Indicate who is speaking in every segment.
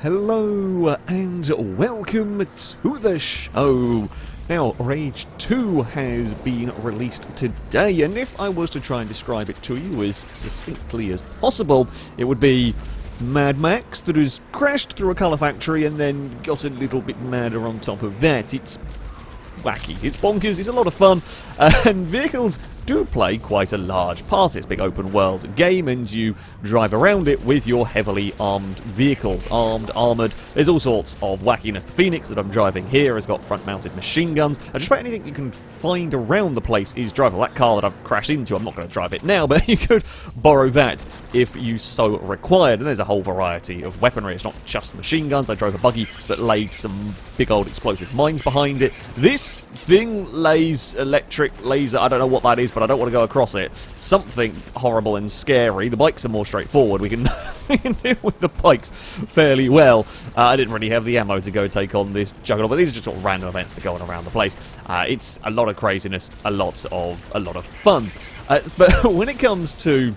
Speaker 1: Hello and welcome to the show. Now, Rage 2 has been released today, and if I was to try and describe it to you as succinctly as possible, it would be Mad Max that has crashed through a colour factory and then got a little bit madder on top of that. It's wacky, it's bonkers, it's a lot of fun, and vehicles do play quite a large part. It's a big open world game and you drive around it with your heavily armed vehicles. Armed, armoured, there's all sorts of wackiness. The Phoenix that I'm driving here has got front mounted machine guns. Just about anything you can find around the place is drivable. That car that I've crashed into, I'm not going to drive it now, but you could borrow that if you so required. And there's a whole variety of weaponry. It's not just machine guns. I drove a buggy that laid some big old explosive mines behind it. This thing lays electric laser, I don't know what that is, but I don't want to go across it. Something horrible and scary. The bikes are more straightforward. We can deal with the bikes fairly well. I didn't really have the ammo to go take on this juggernaut, but these are just sort of random events that go on around the place. It's a lot of craziness, a lot of fun. But when it comes to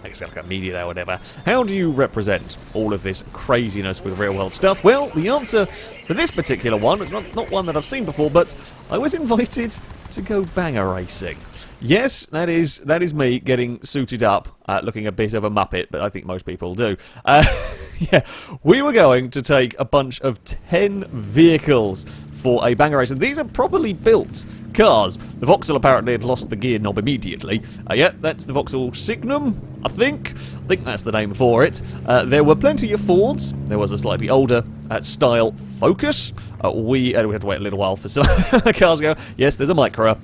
Speaker 1: like a media day or whatever, how do you represent all of this craziness with real world stuff? Well, the answer for this particular one is not one that I've seen before, but I was invited to go banger racing. Yes, that is me getting suited up, looking a bit of a muppet, but I think most people do. Yeah, we were going to take a bunch of 10 vehicles for a banger race, and these are properly built cars. The Vauxhall apparently had lost the gear knob immediately. Yeah, that's the Vauxhall Signum, I think that's the name for it. There were plenty of Fords. There was a slightly older style Focus. We had to wait a little while for some cars to go. Yes, there's a Micra.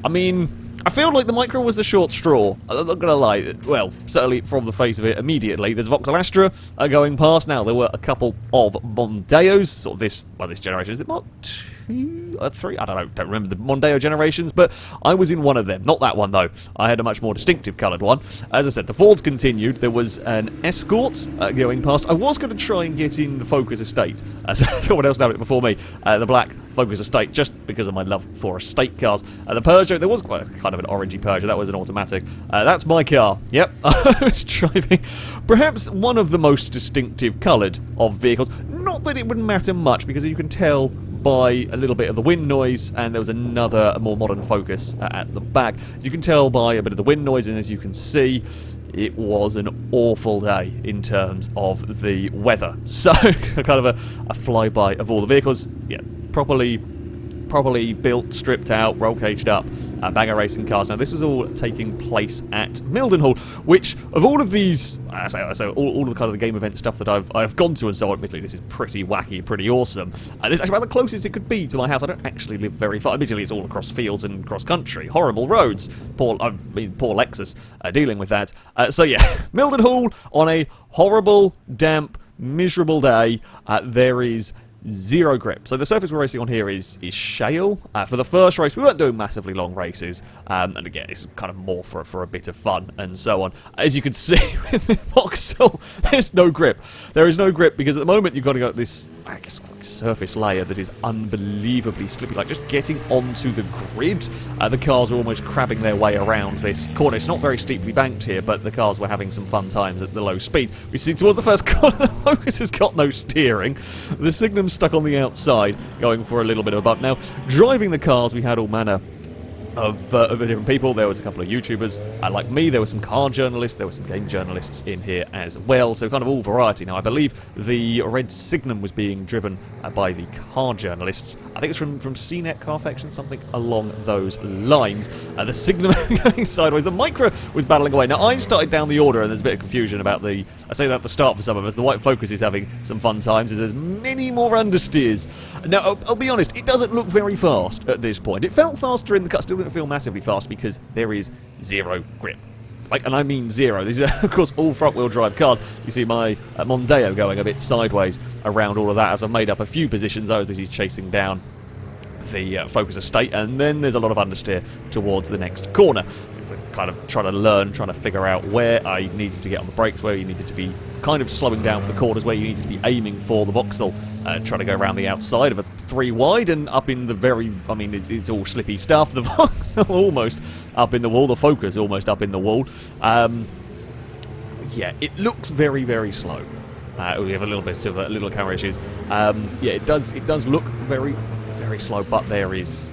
Speaker 1: I mean, I feel like the Micra was the short straw. I'm not gonna lie. Well, certainly from the face of it, immediately. There's Vauxhall Astra going past. Now, there were a couple of Mondeos, sort of this generation. Is it Mark 2 or 3? I don't remember the Mondeo generations, but I was in one of them. Not that one, though. I had a much more distinctive coloured one. As I said, the Fords continued. There was an Escort going past. I was going to try and get in the Focus Estate. So someone else had it before me. The black Focus Estate, just because of my love for estate cars. The Peugeot, there was quite kind of an orangey Peugeot. That was an automatic. That's my car. Yep, I was driving perhaps one of the most distinctive coloured of vehicles. Not that it would matter much, because you can tell by a little bit of the wind noise, and there was a more modern Focus at the back. As you can tell by a bit of the wind noise, and as you can see, it was an awful day in terms of the weather. So, kind of a flyby of all the vehicles. Yeah, properly built, stripped out, roll caged up, banger racing cars. Now, this was all taking place at Mildenhall, which of all of these, so all of the kind of the game event stuff that I've gone to and so on, admittedly this is pretty wacky, pretty awesome. This is actually about the closest it could be to my house. I don't actually live very far. Admittedly, it's all across fields and cross country. Horrible roads. Poor Lexus dealing with that. So yeah, Mildenhall on a horrible, damp, miserable day. There is zero grip. So the surface we're racing on here is shale. For the first race, we weren't doing massively long races, and again, it's kind of more for a bit of fun and so on. As you can see with the Vauxhall, there's no grip. There is no grip because at the moment you've got to go this, I guess, like surface layer that is unbelievably slippy. Like just getting onto the grid, the cars are almost crabbing their way around this corner. It's not very steeply banked here, but the cars were having some fun times at the low speed. We see towards the first corner, the Focus has got no steering. The Signum's stuck on the outside, going for a little bit of a bump. Now, driving the cars, we had all manner of different people. There was a couple of YouTubers like me. There were some car journalists. There were some game journalists in here as well. So kind of all variety. Now, I believe the red Signum was being driven by the car journalists. I think it's from CNET Carfaction, something along those lines. The Signum going sideways. The Micra was battling away. Now, I started down the order, and there's a bit of confusion about I say that at the start for some of us. The white Focus is having some fun times, as there's many more understeers. Now, I'll be honest, it doesn't look very fast at this point. It felt faster in the cut, still didn't feel massively fast because there is zero grip. And I mean zero. These are, of course, all front-wheel drive cars. You see my Mondeo going a bit sideways around all of that. As I've made up a few positions, I was busy chasing down the Focus Estate, and then there's a lot of understeer towards the next corner. Kind of trying to figure out where I needed to get on the brakes, where you needed to be kind of slowing down for the corners, where you needed to be aiming for the Vauxhall, trying to go around the outside of a 3 wide and up in the very, I mean, it's all slippy stuff. The Vauxhall almost up in the wall, the Focus almost up in the wall. Yeah, it looks very, very slow. We have a little bit of little camera issues. Yeah, it does look very, very slow, but there is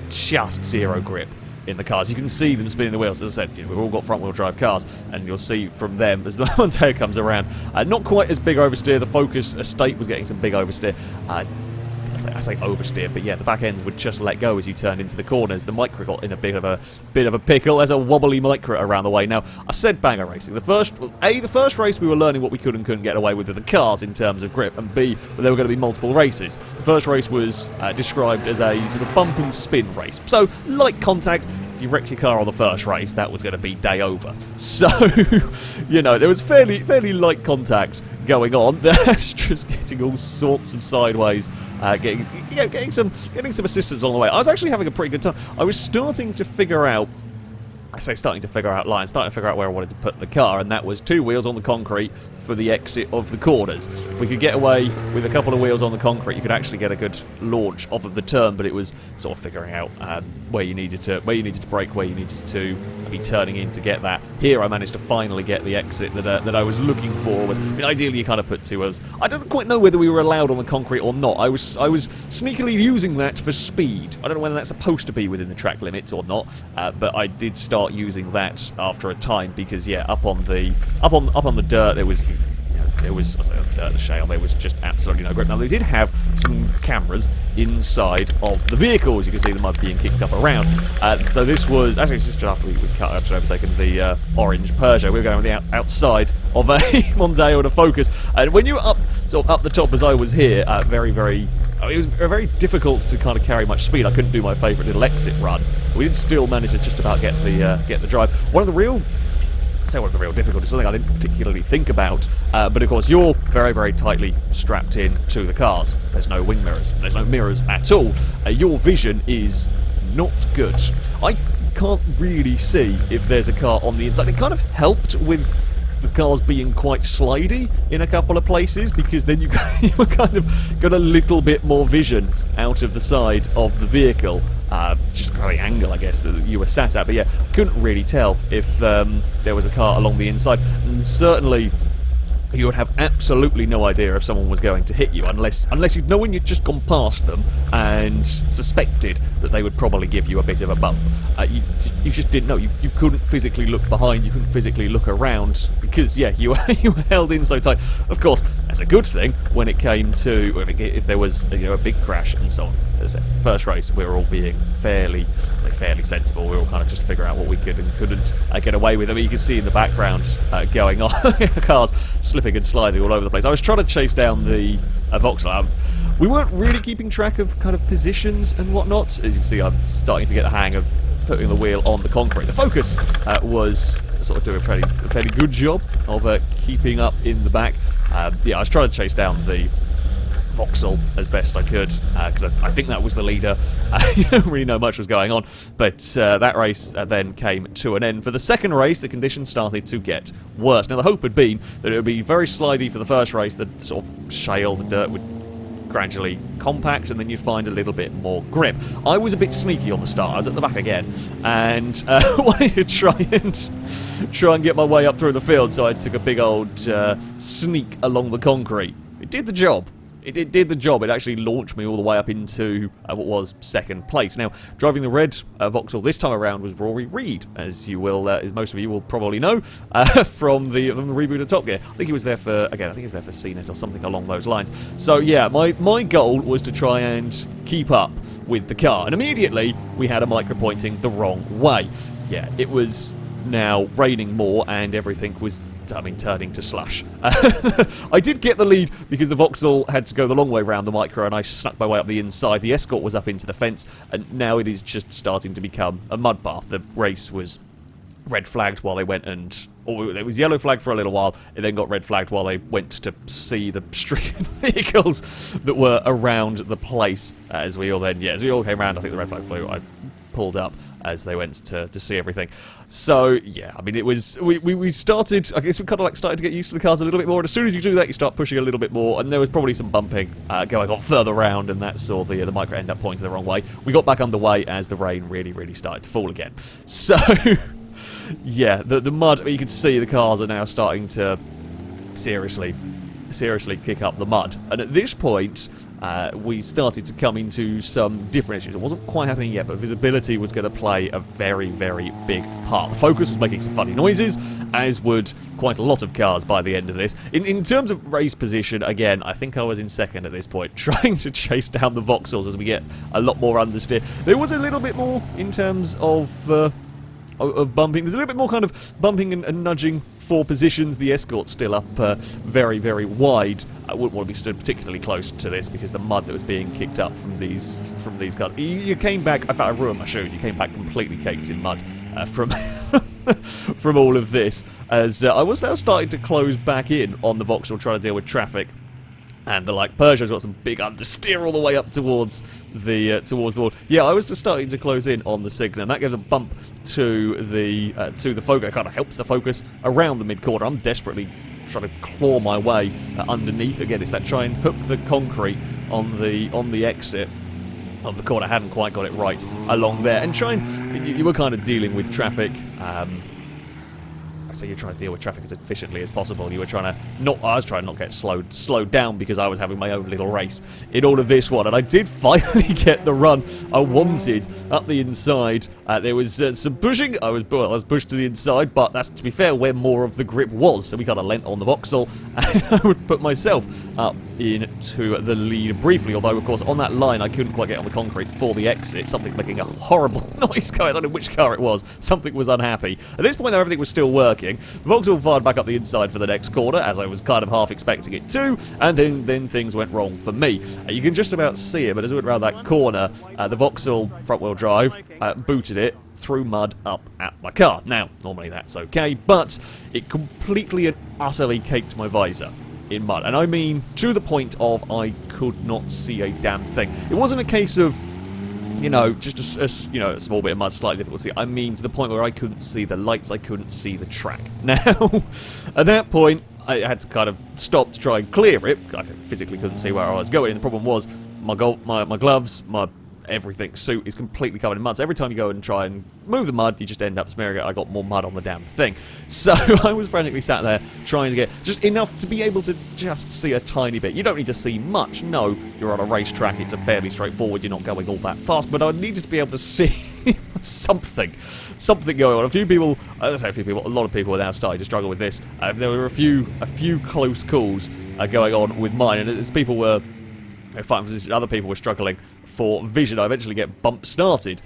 Speaker 1: just zero grip in the cars. You can see them spinning the wheels. As I said, we've all got front-wheel drive cars, and you'll see from them as the Mondeo comes around. Not quite as big oversteer. The Focus Estate was getting some big oversteer. I say oversteer, but yeah, the back end would just let go as you turned into the corners. The Micra got in a bit of a pickle. There's a wobbly Micra around the way. Now, I said banger racing. The first race we were learning what we could and couldn't get away with the cars in terms of grip, and B, there were going to be multiple races. The first race was described as a sort of bump and spin race. So, light contact. If you wrecked your car on the first race, that was going to be day over. So, there was fairly light contact going on. The extras getting all sorts of sideways, getting some assistance along the way. I was actually having a pretty good time. I was starting to figure out lines, starting to figure out where I wanted to put the car, and that was 2 wheels on the concrete for the exit of the corners. If we could get away with a couple of wheels on the concrete, you could actually get a good launch off of the turn, but it was sort of figuring out where you needed to brake, where you needed to be turning in to get that. Here I managed to finally get the exit that I was looking for. Ideally you kind of put 2 wheels. I don't quite know whether we were allowed on the concrete or not. I was sneakily using that for speed. I don't know whether that's supposed to be within the track limits or not, but I did start using that after a time because up on the dirt there was dirt and shale. There was just absolutely no grip. Now they did have some cameras inside of the vehicle, as you can see them being kicked up around. So this was actually just after we cut out and overtaken the orange Peugeot. We were going on the outside of a Mondeo and a Focus, and when you were up the top as I was here, it was very difficult to kind of carry much speed. I couldn't do my favourite little exit run. We did still manage to just about get the drive. One of the real difficulties, something I didn't particularly think about, but of course you're very, very tightly strapped in to the cars. There's no wing mirrors. There's no mirrors at all. Your vision is not good. I can't really see if there's a car on the inside. It kind of helped with the cars being quite slidey in a couple of places, because then you kind of got a little bit more vision out of the side of the vehicle, just kind of the angle, I guess, that you were sat at. But yeah, couldn't really tell if there was a car along the inside, and certainly you would have absolutely no idea if someone was going to hit you unless you'd know when you'd just gone past them and suspected that they would probably give you a bit of a bump. You just didn't know. You couldn't physically look behind. You couldn't physically look around because, yeah, you were held in so tight. Of course, that's a good thing when it came to if there was a big crash and so on. As I said, first race, we were all being fairly sensible. We were all kind of just figuring out what we could and couldn't get away with. I mean, you can see in the background going on cars slipping and sliding all over the place. I was trying to chase down the Vauxhall. We weren't really keeping track of kind of positions and whatnot. As you can see, I'm starting to get the hang of putting the wheel on the concrete. The Focus was sort of doing a fairly good job of keeping up in the back. Yeah, I was trying to chase down the Vauxhall as best I could, because I think that was the leader. You don't really know much was going on, but that race then came to an end. For the second race, the conditions started to get worse. Now, the hope had been that it would be very slidey for the first race, the sort of shale, the dirt would gradually compact, and then you'd find a little bit more grip. I was a bit sneaky on the start. I was at the back again, and wanted to try and get my way up through the field, so I took a big old sneak along the concrete. It did the job. It did the job. It actually launched me all the way up into what was second place. Now, driving the red Vauxhall this time around was Rory Reid, as most of you will probably know from the reboot of Top Gear. I think he was there for CNET or something along those lines. So yeah, my goal was to try and keep up with the car, and immediately we had a Micra pointing the wrong way. Yeah, it was now raining more, and everything was turning to slush. I did get the lead because the Vauxhall had to go the long way round the Micra, and I snuck my way up the inside. The Escort was up into the fence, and now it is just starting to become a mud bath. The race was red flagged while they went it was yellow flagged for a little while. It then got red flagged while they went to see the stricken vehicles that were around the place. As we all came around, I think the red flag flew. I pulled up as they went to see everything. So yeah, I mean, it was we started. I guess we kind of started to get used to the cars a little bit more. And as soon as you do that, you start pushing a little bit more, and there was probably some bumping going on further round, and that saw the Micra end up pointing the wrong way. We got back underway as the rain really started to fall again. So yeah, the mud. You can see the cars are now starting to seriously seriously kick up the mud. And at this point, we started to come into some different issues. It wasn't quite happening yet, but visibility was going to play a very, very big part. The Focus was making some funny noises, as would quite a lot of cars by the end of this. In terms of race position, again, I think I was in second at this point, trying to chase down the Vauxhalls as we get a lot more understeer. There was a little bit more in terms of bumping. There's a little bit more kind of bumping and nudging for positions. The Escort's still up very, very wide. I wouldn't want to be stood particularly close to this because the mud that was being kicked up from these cars. You came back, I thought I ruined my shoes, you came back completely caked in mud from from all of this, as I was now starting to close back in on the Vauxhall trying to deal with traffic. And the Peugeot's got some big understeer all the way up towards the wall. Yeah, I was just starting to close in on the Signal, and that gives a bump to the Focus. It kind of helps the Focus around the mid corner. I'm desperately trying to claw my way underneath. Again, it's that try and hook the concrete on the exit of the corner. I hadn't quite got it right along there, and you were kind of dealing with traffic. So you're trying to deal with traffic as efficiently as possible. You were trying to I was trying to not get slowed down because I was having my own little race in all of this one, and I did finally get the run I wanted up the inside. There was some pushing. I was pushed to the inside, but that's, to be fair, where more of the grip was. So we kind of leant on the Vauxhall, and I would put myself up into the lead briefly. Although, of course, on that line I couldn't quite get on the concrete for the exit. Something making a horrible noise going. I don't know which car it was. Something was unhappy. At this point, though, everything was still working. The Vauxhall fired back up the inside for the next corner, as I was kind of half expecting it to, and then things went wrong for me. You can just about see it, but as we went around that corner, the Vauxhall front-wheel drive booted it through mud up at my car. Now, normally that's okay, but it completely and utterly caked my visor in mud. And I mean, to the point of I could not see a damn thing. It wasn't a case of, just a small bit of mud, slightly difficult to see. I mean, to the point where I couldn't see the lights, I couldn't see the track. Now, at that point, I had to kind of stop to try and clear it. I physically couldn't see where I was going. And the problem was, my gloves, my everything, suit is completely covered in mud. So every time you go and try and move the mud, you just end up smearing it. I got more mud on the damn thing. So I was frantically sat there trying to get just enough to be able to just see a tiny bit. You don't need to see much. No, you're on a racetrack. It's a fairly straightforward. You're not going all that fast. But I needed to be able to see something going on. A lot of people are now starting to struggle with this. There were a few close calls going on with mine, and as people were fighting for position, other people were struggling for vision. I eventually get bump started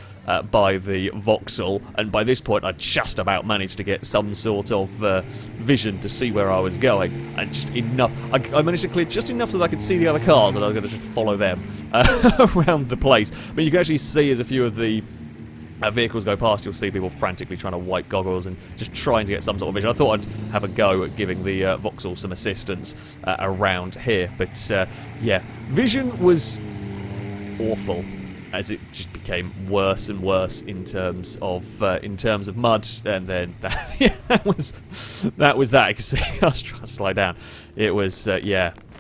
Speaker 1: by the Vauxhall, and by this point I just about managed to get some sort of vision to see where I was going, and just enough. I managed to clear just enough so that I could see the other cars, and I was going to just follow them around the place. But you can actually see as a few of the vehicles go past, you'll see people frantically trying to wipe goggles and just trying to get some sort of vision. I thought I'd have a go at giving the Vauxhall some assistance around here, but yeah, vision was awful as it just became worse and worse in terms of mud, and then that was that. You can see I was trying to slide down. It was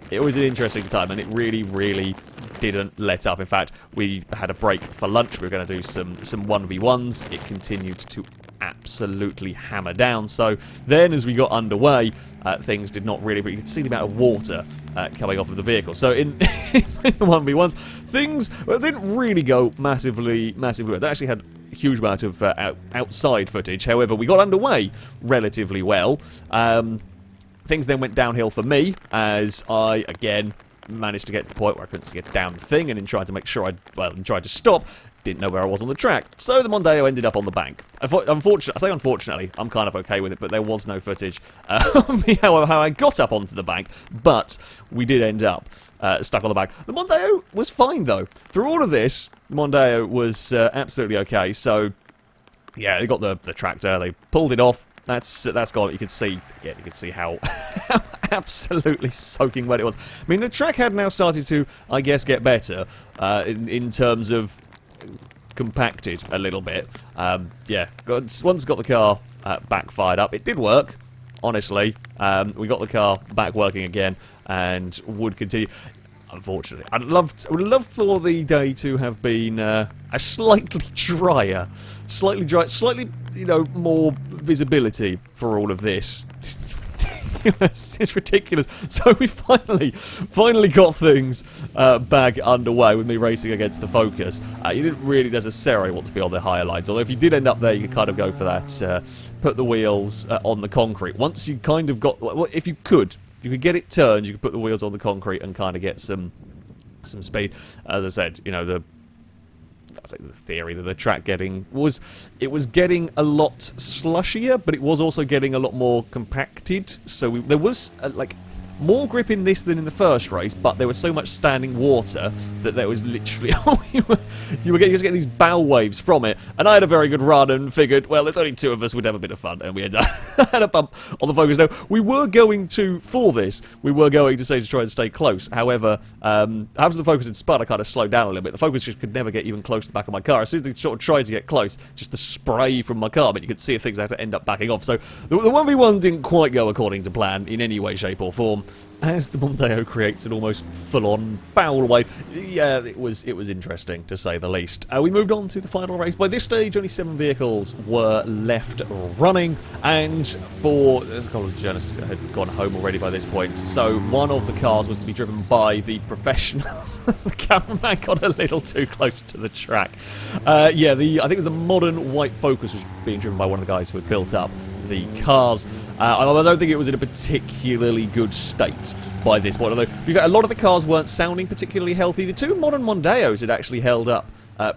Speaker 1: it was an interesting time, and it really didn't let up. In fact, we had a break for lunch. We were going to do some 1v1s. It continued to absolutely hammer down. So then, as we got underway, things did not really. But you could see the amount of water coming off of the vehicle. So in the 1v1s, things didn't really go massively well. They actually had a huge amount of outside footage. However, we got underway relatively well. Things then went downhill for me as I, again, managed to get to the point where I couldn't see a damn thing, and in trying to make sure tried to stop, didn't know where I was on the track. So the Mondeo ended up on the bank. Unfortunately, I'm kind of okay with it, but there was no footage of me how I got up onto the bank, but we did end up stuck on the bank. The Mondeo was fine, though. Through all of this, the Mondeo was absolutely okay. So, yeah, they got the tractor, they pulled it off. That's gone. You can see, again, how absolutely soaking wet it was. I mean, the track had now started to, I guess, get better in terms of compacted a little bit. Yeah, once got the car back fired up, it did work, honestly. We got the car back working again and would continue. Unfortunately, I would love for the day to have been a slightly drier, slightly more visibility for all of this. It's ridiculous. So we finally got things back underway with me racing against the Focus. You didn't really necessarily want to be on the higher lines, although if you did end up there, you could kind of go for that, put the wheels on the concrete. Once you kind of got, well, if you could get it turned, you could put the wheels on the concrete and kind of get some speed. As I said, you know, the theory that the track was getting a lot slushier, but it was also getting a lot more compacted. So there was like more grip in this than in the first race, but there was so much standing water that there was literally you were getting these bow waves from it. And I had a very good run and figured, well, there's only two of us, we'd have a bit of fun, and we had a bump on the Focus. Now, we were going to try and stay close. However, after the Focus had spun, I kind of slowed down a little bit. The Focus just could never get even close to the back of my car. As soon as they sort of tried to get close, just the spray from my car, but you could see if things had to end up backing off. So the 1v1 didn't quite go according to plan in any way, shape or form, as the Mondeo creates an almost full-on foul wave. Yeah, it was interesting, to say the least. We moved on to the final race. By this stage, only 7 vehicles were left running, and there's a couple of journalists who had gone home already by this point, so one of the cars was to be driven by the professionals. The cameraman got a little too close to the track. I think it was the modern white Focus was being driven by one of the guys who had built up the cars. I don't think it was in a particularly good state by this point, although a lot of the cars weren't sounding particularly healthy. The two modern Mondeos had actually held up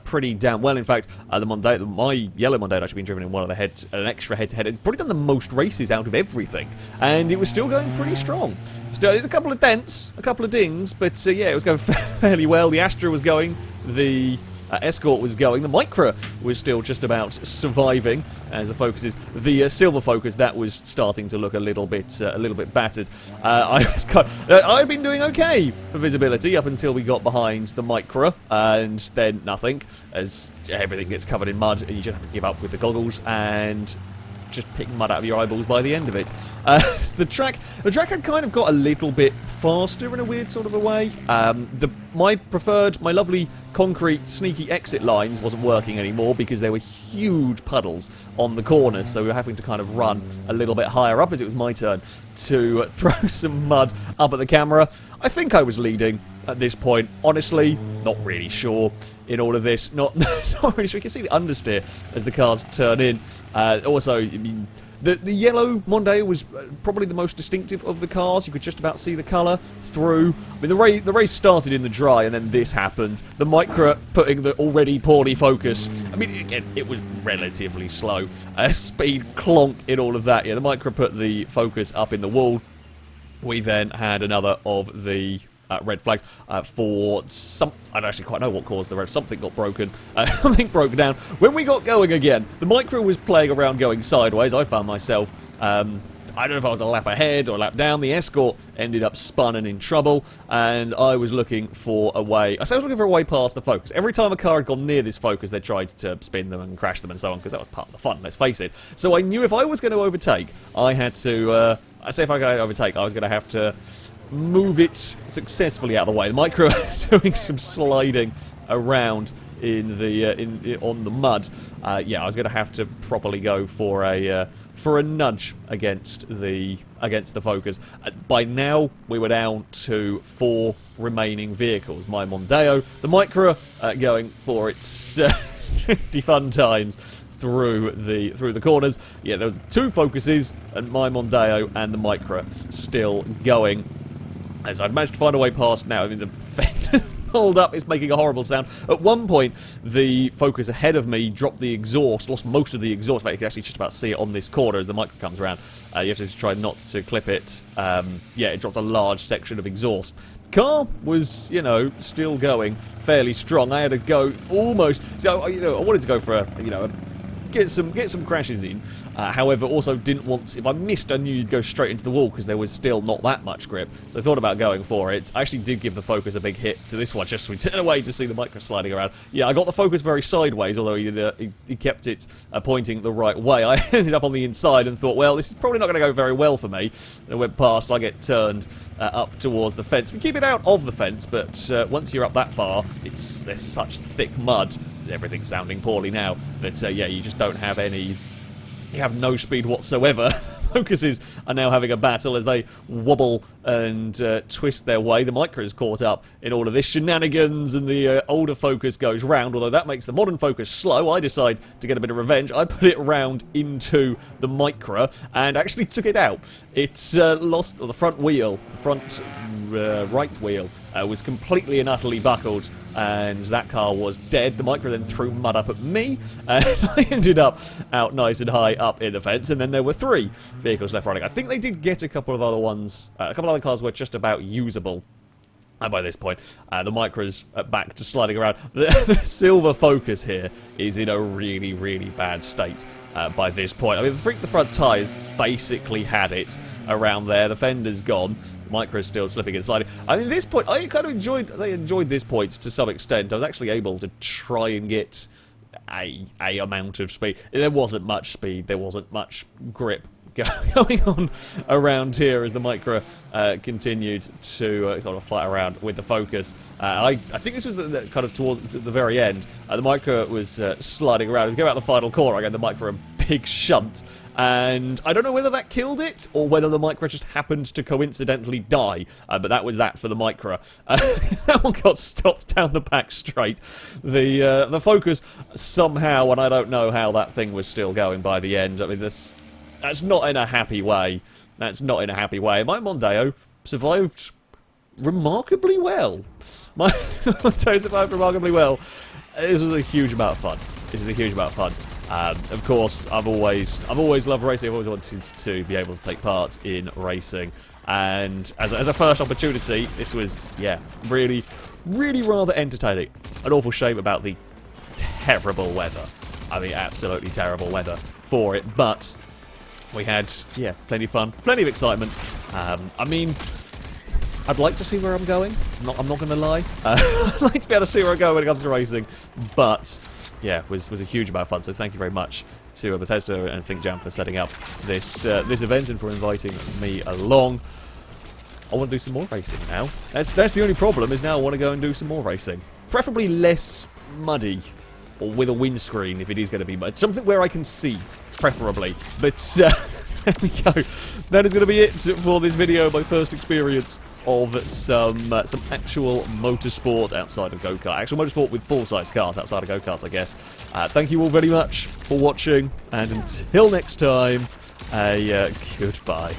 Speaker 1: pretty damn well. In fact, my yellow Mondeo had actually been driven in one of an extra head-to-head. It's probably done the most races out of everything, and it was still going pretty strong. Still, there's a couple of dents, a couple of dings, but yeah, it was going fairly well. The Astra was going, the Escort was going, the Micra was still just about surviving as the Focus is. The Silver Focus, that was starting to look a little bit battered. I'd been doing okay for visibility up until we got behind the Micra, and then nothing, as everything gets covered in mud and you just have to give up with the goggles and just pick mud out of your eyeballs by the end of it. The track had kind of got a little bit faster in a weird sort of a way. My lovely concrete sneaky exit lines wasn't working anymore because there were huge puddles on the corners, so we were having to kind of run a little bit higher up as it was my turn to throw some mud up at the camera. I think I was leading at this point. Honestly, not really sure in all of this. Not really sure. You can see the understeer as the cars turn in. Also, I mean, the yellow Mondeo was probably the most distinctive of the cars. You could just about see the colour through. I mean, the race started in the dry, and then this happened. The Micra putting the already poorly Focus. I mean, again, it was relatively slow. Speed clonk in all of that. Yeah, the Micra put the Focus up in the wall. We then had another of the red flags for some. I don't actually quite know what caused the red. Something got broken. Something broke down. When we got going again, the Micra was playing around going sideways. I found myself, I don't know if I was a lap ahead or a lap down. The Escort ended up spun and in trouble, and I was looking for a way. I was looking for a way past the Focus. Every time a car had gone near this Focus, they tried to spin them and crash them and so on, because that was part of the fun, let's face it. So I knew if I was going to overtake, I had to, I was going to have to move it successfully out of the way. The Micra doing some sliding around in the on the mud. Yeah, I was going to have to properly go for a nudge against the Focus. By now, we were down to 4 remaining vehicles. My Mondeo, the Micra, going for its pretty fun times through the corners. Yeah, there was 2 Focuses, and my Mondeo and the Micra still going. As I'd managed to find a way past now. I mean, the fender pulled up, it's making a horrible sound. At one point, the Focus ahead of me dropped the exhaust, lost most of the exhaust. In fact, you can actually just about see it on this corner as the Micra comes around. You have to try not to clip it. Yeah, it dropped a large section of exhaust. The car was, you know, still going fairly strong. I had to go almost. So, you know, I wanted to go for get some crashes in. However, also didn't want. If I missed, I knew you'd go straight into the wall because there was still not that much grip. So I thought about going for it. I actually did give the Focus a big hit to this one, just so we turned away to see the Micra sliding around. Yeah, I got the Focus very sideways, although he kept it pointing the right way. I ended up on the inside and thought, well, this is probably not going to go very well for me. And I went past. I get turned up towards the fence. We keep it out of the fence, but once you're up that far, there's such thick mud. Everything's sounding poorly now. But yeah, you just don't have any. You have no speed whatsoever focuses are now having a battle as they wobble and twist their way. The Micra's caught up in all of this shenanigans, and the older Focus goes round, although that makes the modern Focus slow. I decide to get a bit of revenge. I put it round into the Micra and actually took it out. It's lost the front wheel, the front right wheel was completely and utterly buckled, and that car was dead. The Micra then threw mud up at me, and I ended up out nice and high up in the fence, and then there were 3 vehicles left running. I think they did get a couple of other ones, a couple of other cars were just about usable. And by this point, the Micra's back to sliding around. The silver Focus here is in a really, really bad state by this point. I mean, the front tyres basically had it around there. The fender's gone. Micra is still slipping and sliding. I mean, this point, I kind of enjoyed this point to some extent. I was actually able to try and get a amount of speed. There wasn't much speed. There wasn't much grip going on around here as the Micra continued to sort of fight around with the Focus. I think this was the kind of towards the very end. The Micra was sliding around. We go out the final corner again. The Micra a big shunt. And I don't know whether that killed it, or whether the Micra just happened to coincidentally die, but that was that for the Micra. That one got stopped down the back straight. The Focus somehow, and I don't know how that thing was still going by the end. I mean, that's not in a happy way. That's not in a happy way. My Mondeo survived remarkably well. My Mondeo survived remarkably well. This was a huge amount of fun. This is a huge amount of fun. Of course, I've always loved racing. I've always wanted to be able to take part in racing, and as a first opportunity, this was, yeah, really, really rather entertaining. An awful shame about the terrible weather. I mean, absolutely terrible weather for it, but we had, yeah, plenty of fun, plenty of excitement. I mean, I'd like to see where I'm going. I'm not going to lie. I'd like to be able to see where I go when it comes to racing, but yeah, was a huge amount of fun. So thank you very much to Bethesda and ThinkJam for setting up this event and for inviting me along. I want to do some more racing now. That's the only problem, is now I want to go and do some more racing. Preferably less muddy, or with a windscreen if it is going to be mud. Something where I can see, preferably. But there we go. That is going to be it for this video. My first experience of some actual motorsport outside of go-kart. Actual motorsport with full-size cars outside of go-karts, I guess. Thank you all very much for watching, and until next time, goodbye.